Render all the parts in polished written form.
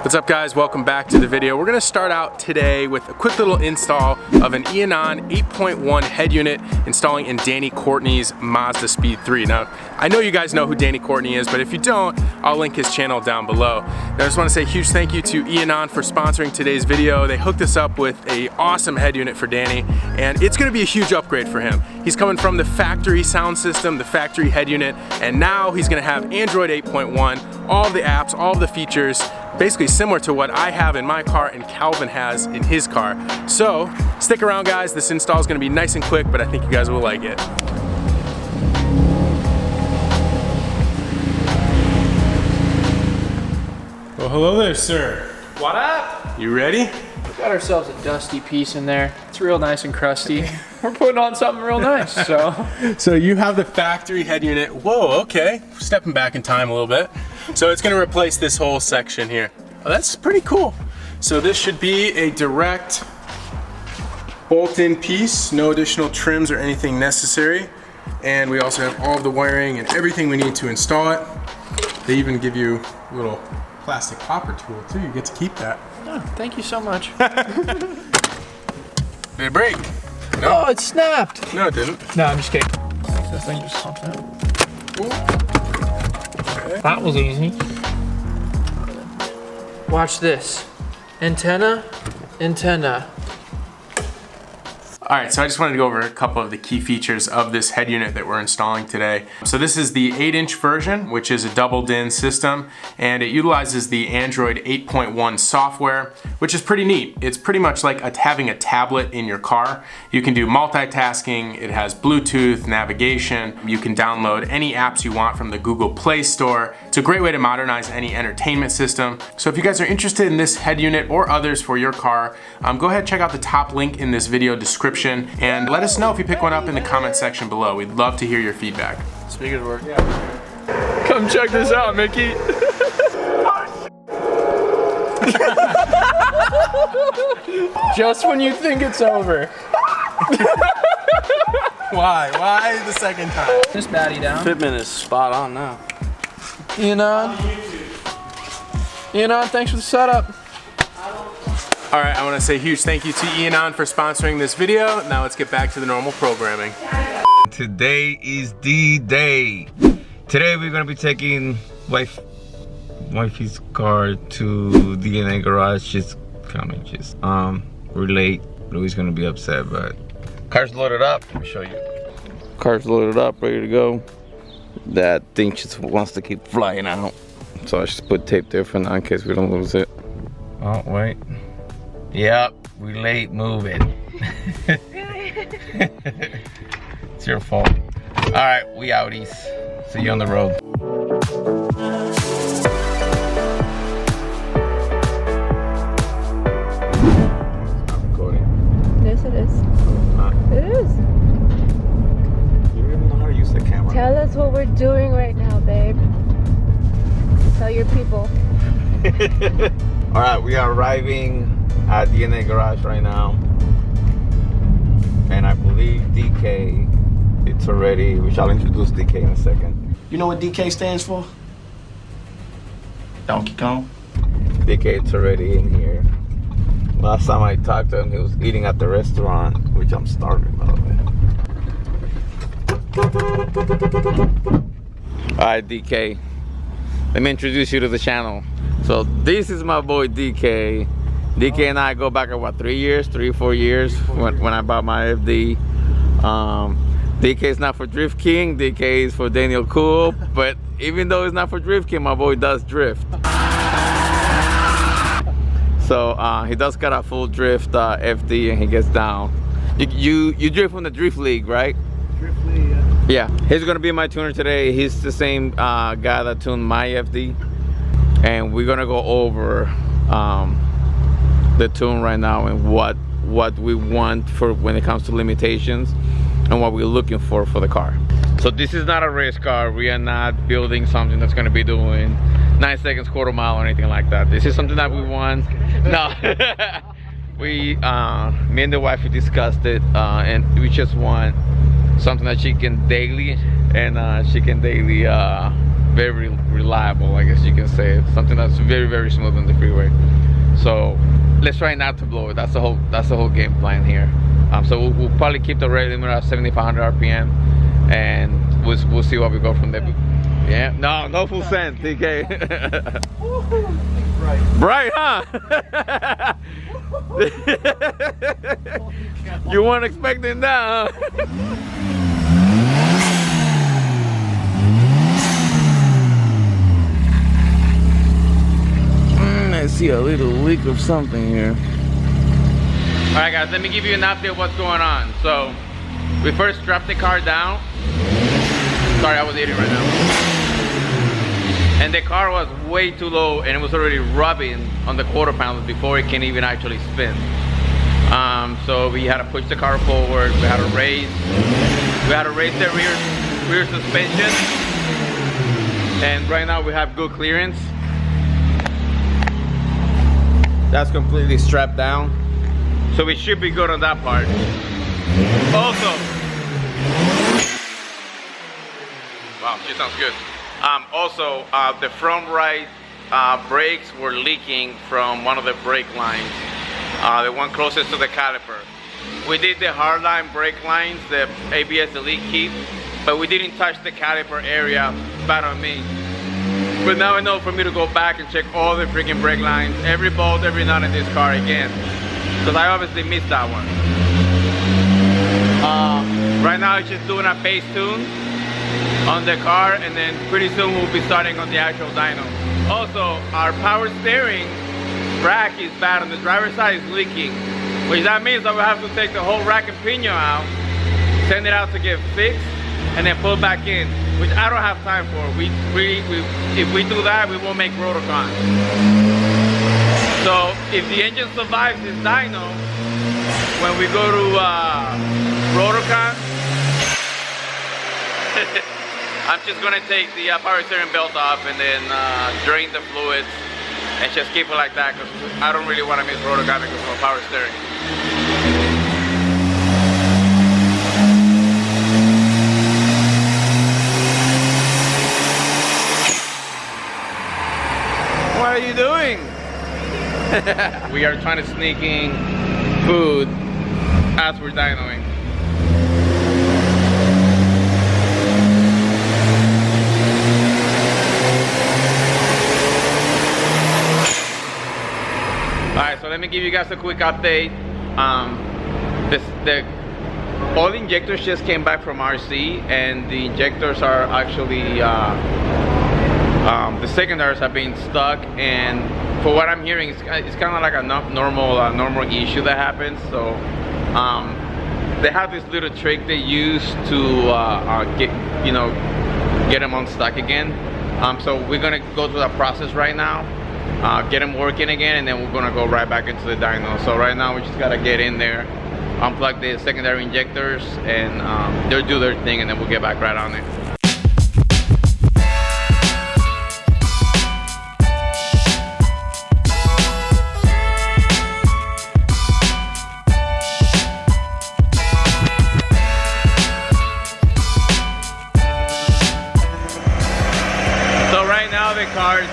What's up guys, welcome back to the video. We're gonna start out today with a quick little install of an Enon 8.1 head unit installing in Danny Courtney's Mazda Speed 3. Now, I know you guys know who Danny Courtney is, but if you don't, I'll link his channel down below. Now, I just wanna say a huge thank you to Enon for sponsoring today's video. They hooked us up with an awesome head unit for Danny, and it's gonna be a huge upgrade for him. He's coming from the factory sound system, the factory head unit, and now he's gonna have Android 8.1, all of the apps, all of the features, basically similar to what I have in my car and Calvin has in his car. So stick around guys, this install is gonna be nice and quick, but I think you guys will like it. Well, hello there, sir. What up? You ready? We got ourselves a dusty piece in there. It's real nice and crusty. We're putting on something real nice, so. So you have the factory head unit. Whoa, okay. Stepping back in time a little bit. So it's gonna replace this whole section here. Oh, that's pretty cool. So this should be a direct bolt-in piece, no additional trims or anything necessary. And we also have all of the wiring and everything we need to install it. They even give you a little plastic popper tool too. You get to keep that. Oh, thank you so much. Did it break? No. Oh, it snapped. No, it didn't. No, I'm just kidding. This thing just pops out. Okay. That was easy. Watch this. Antenna, antenna. All right, so I just wanted to go over a couple of the key features of this head unit that we're installing today. So this is the 8-inch version, which is a double DIN system, and it utilizes the Android 8.1 software, which is pretty neat. It's pretty much like having a tablet in your car. You can do multitasking, it has Bluetooth, navigation, you can download any apps you want from the Google Play Store. It's a great way to modernize any entertainment system. So if you guys are interested in this head unit or others for your car, go ahead and check out the top link in this video description and let us know if you pick one up in the comment section below. We'd love to hear your feedback. Speaking of work, come check this out, Mickey. Just when you think it's over. Why? Why the second time? Just batty down. Fitment is spot on now. Enon, thanks for the setup. All right, I want to say a huge thank you to Enon for sponsoring this video. Now let's get back to the normal programming. Today is the day. Today we're gonna be taking wifey's car to the DNA garage. She's coming. We're late. Louis gonna be upset, but car's loaded up. Let me show you. Car's loaded up, ready to go. That thing just wants to keep flying out, so I just put tape there for now in case we don't lose it. Oh wait. Yep, we late moving. It's your fault. All right, we outies. See you on the road. Stop recording. Yes, it is. It is. You don't even know how to use the camera. Tell us what we're doing right now, babe. Tell your people. All right, we are arriving at DNA garage right now, and I believe DK, it's already. We shall introduce DK in a second. You know what DK stands for? Donkey Kong. DK, it's already in here. Last time I talked to him, he was eating at the restaurant, which I'm starving, by the way. All right, DK, let me introduce you to the channel. So this is my boy DK. DK and I go back at what, 3 or 4 years when I bought my FD. DK is not for Drift King, DK is for Daniel Cool, but even though it's not for Drift King, my boy does drift. So he does got a full drift FD and he gets down. You drift from the Drift League, right? Drift League, yeah. Yeah, he's gonna be my tuner today. He's the same guy that tuned my FD. And we're gonna go over the tune right now and what we want for when it comes to limitations and what we're looking for the car. So this is not a race car. We are not building something that's gonna be doing 9 seconds, quarter mile or anything like that. This is something that we want. No. Me and the wife, we discussed it and we just want something that she can daily very reliable, I guess you can say. Something that's very, very smooth on the freeway. So let's try not to blow it. That's the whole game plan here. So we'll probably keep the rate limiter at 7,500 RPM, and we'll see what we go from there. Yeah, no full send, TK. Bright, huh? You weren't expecting that, huh? I see a little leak of something here. Alright guys, let me give you an update of what's going on. So, we first strapped the car down. Sorry, I was eating right now. And the car was way too low, and it was already rubbing on the quarter panels before it can even actually spin. So we had to push the car forward. We had to raise the rear suspension. And right now we have good clearance. That's completely strapped down. So we should be good on that part. Also, wow, she sounds good. Also, the front right brakes were leaking from one of the brake lines, the one closest to the caliper. We did the hardline brake lines, the ABS delete key, but we didn't touch the caliper area. Bad on me. But now I know for me to go back and check all the freaking brake lines, every bolt, every nut in this car again, because I obviously missed that one. Right now it's just doing a bass tune on the car, and then pretty soon we'll be starting on the actual dyno. Also, our power steering rack is bad on the driver's side, is leaking, which that means that we'll have to take the whole rack and pinion out, send it out to get fixed, and then pull back in, which I don't have time for. If we do that, we won't make Rotocon. So if the engine survives this dyno, when we go to Rotocon, I'm just gonna take the power steering belt off and then drain the fluids and just keep it like that, because I don't really want to miss Rotocon because of power steering. What are you doing? We are trying to sneak in food as we're dynoing. Alright, so let me give you guys a quick update. All the injectors just came back from RC, and the injectors are actually the secondaries have been stuck, and for what I'm hearing, it's kind of like a normal issue that happens. So they have this little trick they use to get them unstuck again. So we're gonna go through that process right now, get them working again, and then we're gonna go right back into the dyno. So right now we just gotta get in there, unplug the secondary injectors, and they'll do their thing, and then we'll get back right on it. The cars,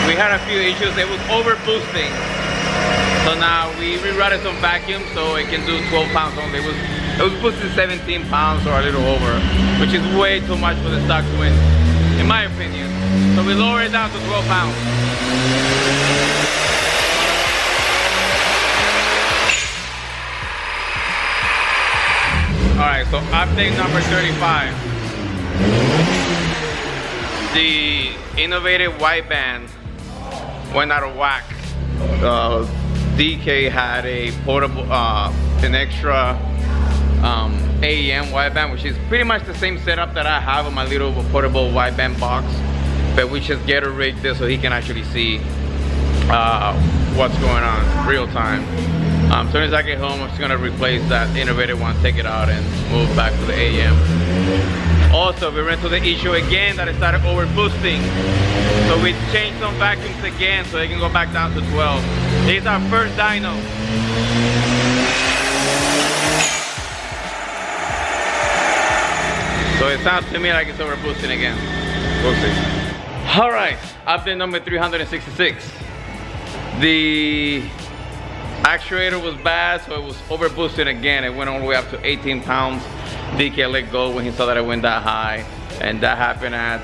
we had a few issues. It was over boosting, so now we rerouted some vacuum so it can do 12 pounds only. It was boosting 17 pounds or a little over, which is way too much for the stock twin, in my opinion. So we lowered it down to 12 pounds. Alright, so update number 35. The innovative wideband went out of whack. DK had a portable, an extra AEM wideband, which is pretty much the same setup that I have on my little portable wideband box, but we just get a rig this so he can actually see what's going on real time. As soon as I get home, I'm just gonna replace that innovative one, take it out, and move back to the AEM. Also, we ran into the issue again that it started over boosting. So we changed some vacuums again so they can go back down to 12. This is our first dyno. So it sounds to me like it's overboosting again. We'll see. All right, update number 366. The actuator was bad, so it was overboosting again. It went all the way up to 18 pounds. DK let go when he saw that it went that high, and that happened at.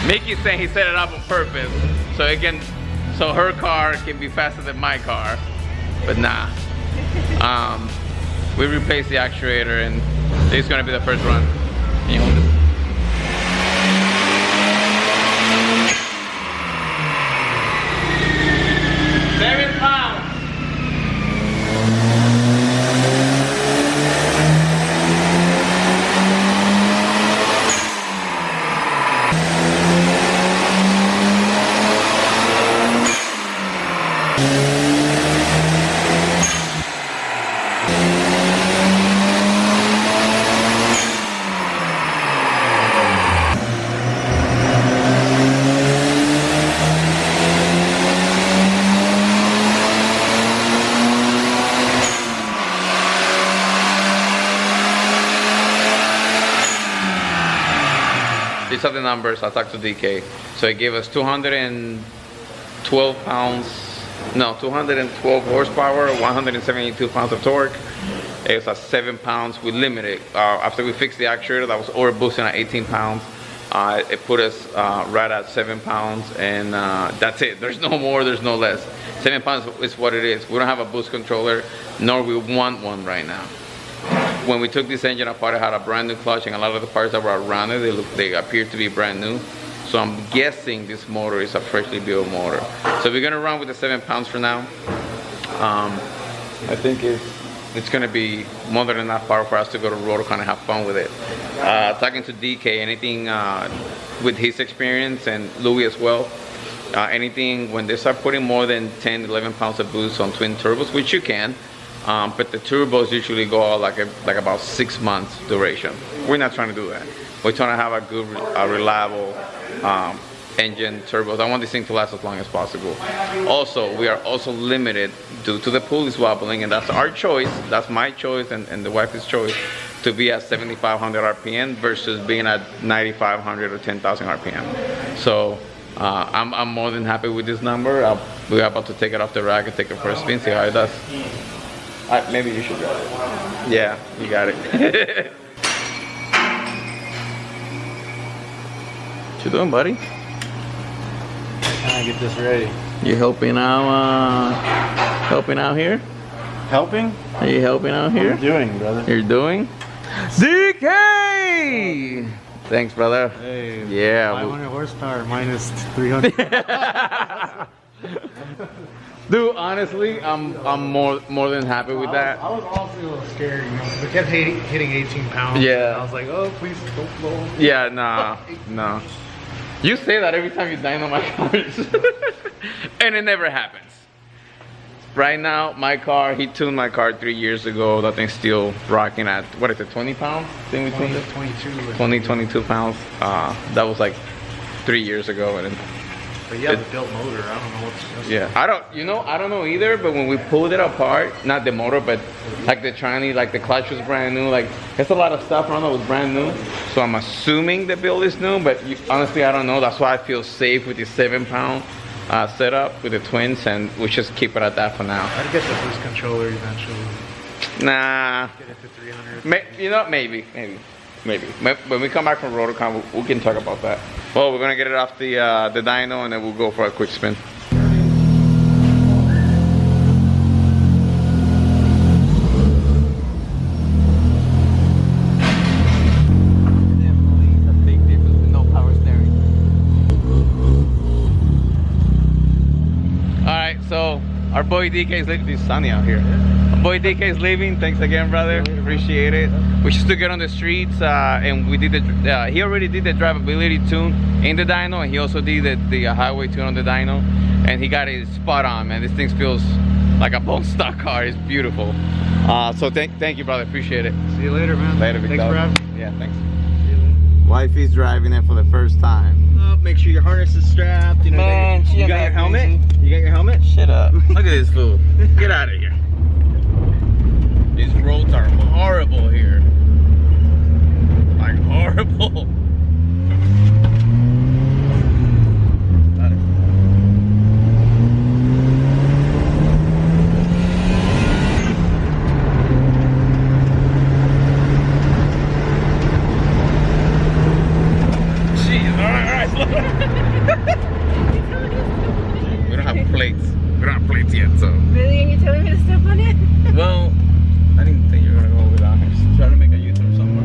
Mickey's saying he set it up on purpose, so it can, so her car can be faster than my car, but nah. We replaced the actuator, and this is gonna be the first run. Can you hold it? 7 pounds. These are the numbers. I talked to DK. So it gave us 212 pounds, no, 212 horsepower, 172 pounds of torque. It was at 7 pounds. We limited. After we fixed the actuator that was overboosting at 18 pounds, it put us right at 7 pounds, and that's it. There's no more, there's no less. 7 pounds is what it is. We don't have a boost controller, nor we want one right now. When we took this engine apart, it had a brand new clutch, and a lot of the parts that were around it, they appear to be brand new. So I'm guessing this motor is a freshly built motor. So we're gonna run with the 7 pounds for now. I think it's gonna be more than enough power for us to go to Rotocon and have fun with it. Talking to DK, anything with his experience, and Louis as well, anything when they start putting more than 10, 11 pounds of boost on twin turbos, which you can, but the turbos usually go out like about 6 months duration. We're not trying to do that. We're trying to have a good, reliable engine, turbos. I want this thing to last as long as possible. Also, we are also limited due to the pulleys wobbling, and that's our choice. That's my choice and the wife's choice, to be at 7,500 RPM versus being at 9,500 or 10,000 RPM. So I'm more than happy with this number. We're about to take it off the rack and take it for a spin, see how it does. Maybe you should got it. Yeah, you got it. What you doing, buddy? Trying to get this ready. You helping out? Helping out here? Helping? Are you helping out here? What are you doing, brother? You're doing? DK! Thanks, brother. Hey. Yeah. 500 horsepower minus 300. Dude, honestly, I'm more than happy with that. I was honestly a little scared, you know, because it kept hitting 18 pounds. Yeah. I was like, oh, please don't blow. Yeah, nah. You say that every time you dyno my cars. And it never happens. Right now, my car, he tuned my car 3 years ago. That thing's still rocking at, what is it, 20 pounds? 22 pounds. That was like 3 years ago. And but you have a built motor. I don't know what's. Yeah, I don't know either. But when we pulled it apart, not the motor, but like the tranny, like the clutch was brand new. Like there's a lot of stuff around that was brand new. So I'm assuming the build is new, but honestly, I don't know. That's why I feel safe with the 7 pound setup with the twins, and we just keep it at that for now. I'd get the boost controller eventually. Nah. Get it to 300. Maybe. When we come back from Rotocon, we can talk about that. Well, we're gonna get it off the dyno, and then we'll go for a quick spin. Definitely a big difference with no power steering. All right, so our boy DK is leaving. It's sunny out here. Our boy DK is leaving. Thanks again, brother. Appreciate it. We just took it on the streets, and we did he already did the drivability tune in the dyno, and he also did the highway tune on the dyno, and he got it spot on, man. This thing feels like a bone stock car. It's beautiful. So thank you, brother. Appreciate it. See you later, man. Later, big Thanks dog. for having me. Yeah, thanks. Wifey's driving it for the first time. Make sure your harness is strapped. You know, Man, you got your helmet. crazy. You got your helmet. Shut up. Look at this fool. Get out of here. These roads are horrible here. horrible. We don't have plates. We don't have plates yet, so. Really? Are you telling me to step on it? Well, I didn't think you were gonna go over that. Just try to make a U-turn somewhere.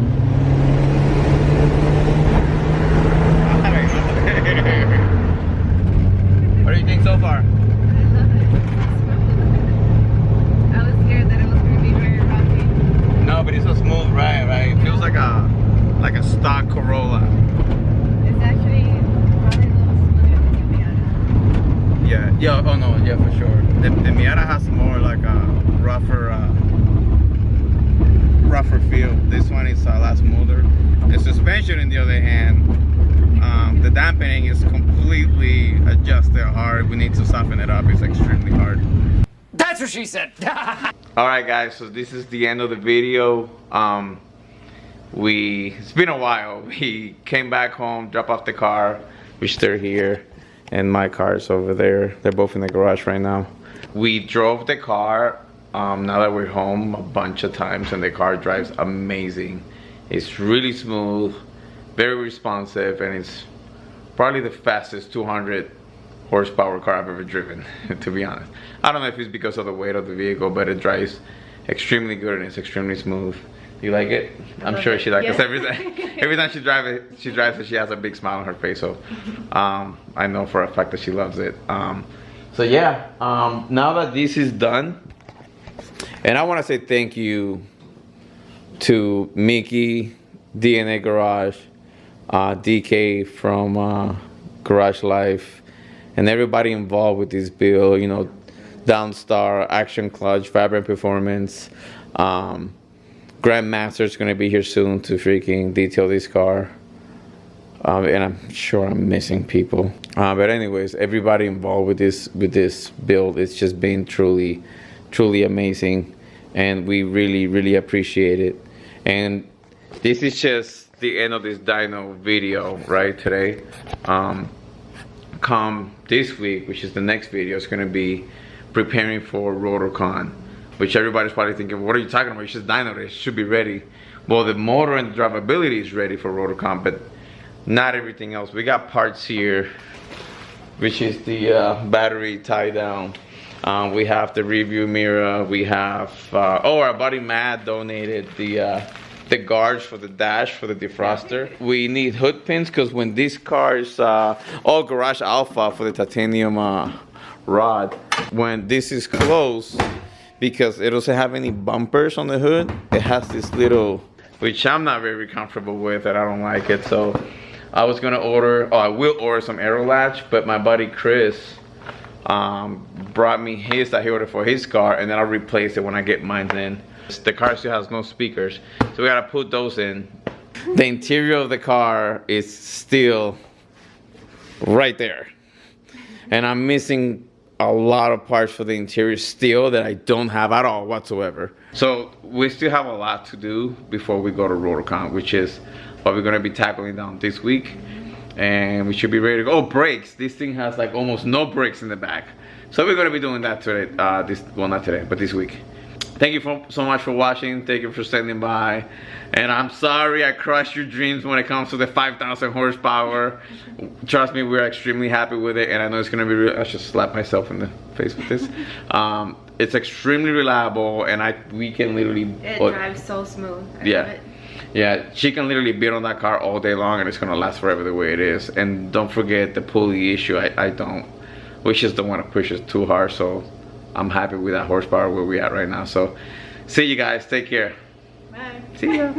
What do you think so far? I love it. I was scared that it was going to be very rocky. No, but it's a smooth ride, right? It feels like a stock Corolla. It's actually probably a little smoother than the Miata. Yeah. Oh no. Yeah, for sure. The Miata has more like a rougher feel. This one is a lot smoother. The suspension, on the other hand, the dampening is completely adjusted hard. We need to soften it up. It's extremely hard. That's what she said. All right, guys. So this is the end of the video. It's been a while. We came back home, dropped off the car, which they're here, and my car's over there. They're both in the garage right now. We drove the car, now that we're home, a bunch of times, and the car drives amazing. It's really smooth, very responsive, and it's probably the fastest 200 horsepower car I've ever driven, to be honest. I don't know if it's because of the weight of the vehicle, but it drives extremely good and it's extremely smooth. You like it? I'm sure she likes it. Every time she drives it, she has a big smile on her face. So I know for a fact that she loves it. So yeah, now that this is done, and I want to say thank you to Mickey, DNA Garage, DK from Garage Life, and everybody involved with this build. You know, Downstar, Action Clutch, Vibrant Performance. Grandmaster's gonna be here soon to freaking detail this car, and I'm sure I'm missing people. But anyways, everybody involved with this build, it's just been truly amazing, and we really appreciate it. And this is just the end of this dyno video right today. Come this week, which is the next video, it's gonna be preparing for RotorCon, which everybody's probably thinking, what are you talking about? It's just dyno, it should be ready. Well, the motor and the drivability is ready for RotorCon, but not everything else. We got parts here, which is the battery tie down. We have the review mirror. We have, our buddy Matt donated the guards for the dash for the defroster. We need hood pins because when this car is, Garage Alpha for the titanium rod, when this is closed, because it doesn't have any bumpers on the hood, it has this little, which I'm not very comfortable with, and I don't like it. So I was gonna I will order some aero latch, but my buddy Chris brought me his that he ordered for his car, and then I'll replace it when I get mine in. The car still has no speakers, so we gotta put those in. The interior of the car is still right there, and I'm missing a lot of parts for the interior still that I don't have at all whatsoever. So we still have a lot to do before we go to RotorCon, which is what we're gonna be tackling down this week. And we should be ready to go. Oh, brakes. This thing has like almost no brakes in the back. So we're gonna be doing that today, well, not today, but this week. Thank you so much for watching. Thank you for standing by. And I'm sorry I crushed your dreams when it comes to the 5,000 horsepower. Trust me, we're extremely happy with it. And I know it's gonna be real. I should slap myself in the face with this. It's extremely reliable, and we can literally... It drives so smooth. Yeah, she can literally beat on that car all day long, and it's gonna last forever the way it is. And don't forget the pulley issue. I don't. We just don't want to push it too hard, so I'm happy with that horsepower where we at right now. So see you guys. Take care. Bye. See ya.